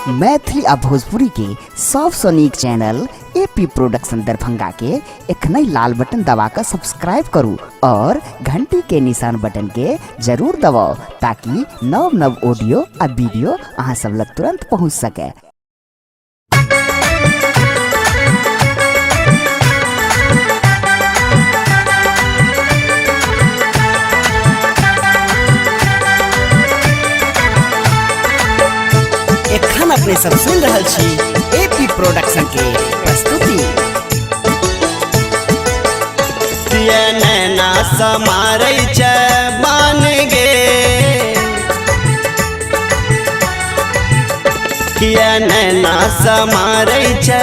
मैथिली आ भोजपुरी के सबसे नीक चैनल एपी प्रोडक्शन दरभंगा के एखनई लाल बटन दबाकर सब्सक्राइब करू और घंटी के निशान बटन के जरूर दबाओ ताकि नव नव ऑडियो आ वीडियो अहाँ सब लग तुरंत पहुँच सके। एखन अपने सब सुन रहल छी एपी प्रोडक्शन के प्रस्तुति। नैना समारै छै बान गे, किया नैना समारै छै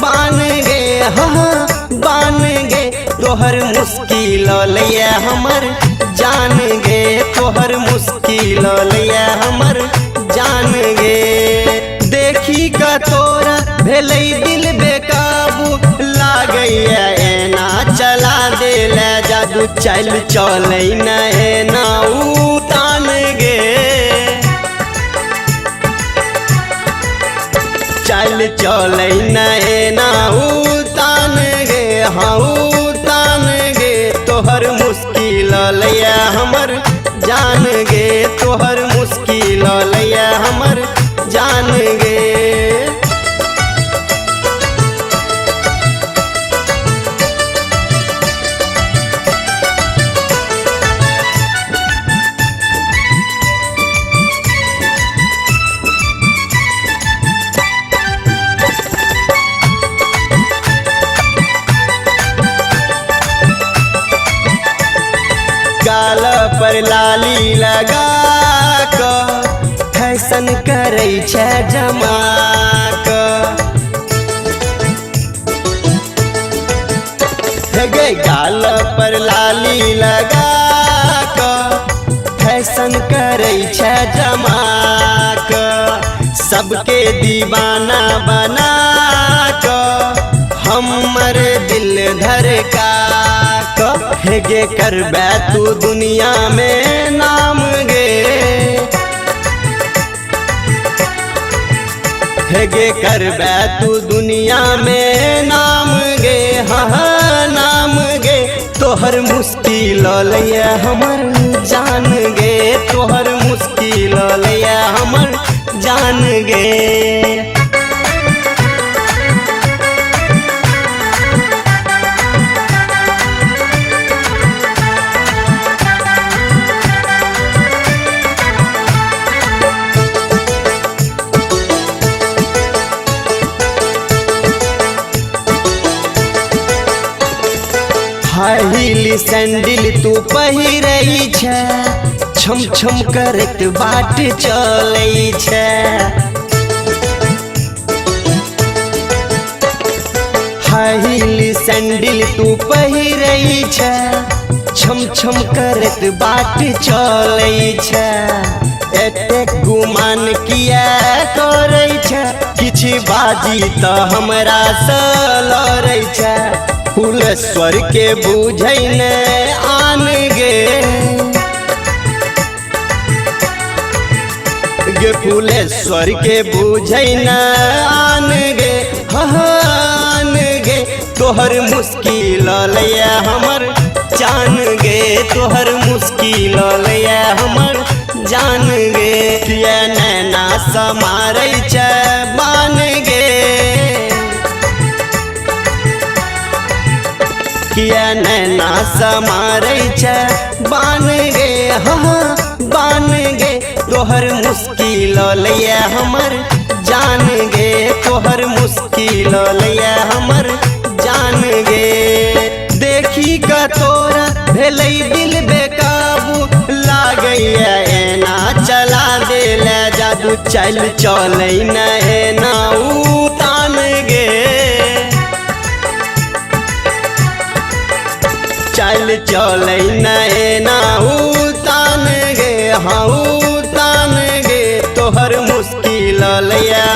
बान गे, हाँ बान गे तोहर मुश्किल लिया हमर जान गे, तोहर मुश्किल लिया हमर जान गे। देखी का तोरा भेलै दिल बेकाबू लागैया एना चला देला जादू चल चलै न एना उतान गे, चल चलै न एना उतान गे, हाँ उतान गे तोहर मुश्किल लिया हमर जान गे, तोहर मुश्किल लिया हमर जान गे। गाल पर लाली लगा क फैशन करै छै जमा क, गे गाल पर लाली लगा क फैशन करै छै जमा क, सबके दीवाना बना क हमर दिल धड़का क, गे करबे तू दुनिया में नाम गे, गे करबे तू दुनिया में नाम गे, हाँ नाम गे तोहर मुश्किल लिया हमर जान गे, तोहर मुश्किल लिया हमर जान गे। हाई हील सैंडल तू पहिरै छै, छम छम करत बाट चलै छै, हाई हील सैंडल तू पहिरै छै, छम छम करत बाट चलै छै, एतेक गुमान किया करै छै, किछ बाजी तऽ हमरा सँ लड़ै छै, फुलेश्वर के बुझै ने आन गे, गे फुलेश्वर के बुझै न आन गे, आन गे तोहर मुश्किल लिया हमर जान गे, तोहर मुश्किल लिया हमर जान गे। किया नैना समारै छै बान गे, किया नैना समारै छै बान गे, हाँ बान गे तोहर मुश्किल लिया हमर जान गे, तोहर मुश्किल लिया हमर जान गे। देखी का तोरा भेलै दिल बेकाबू लागैया एना चला देला जादू चल चलै न एना उतान गे, चल चलै न एना उतान गे, हाँ उतान गे तोहर मुश्किल लिया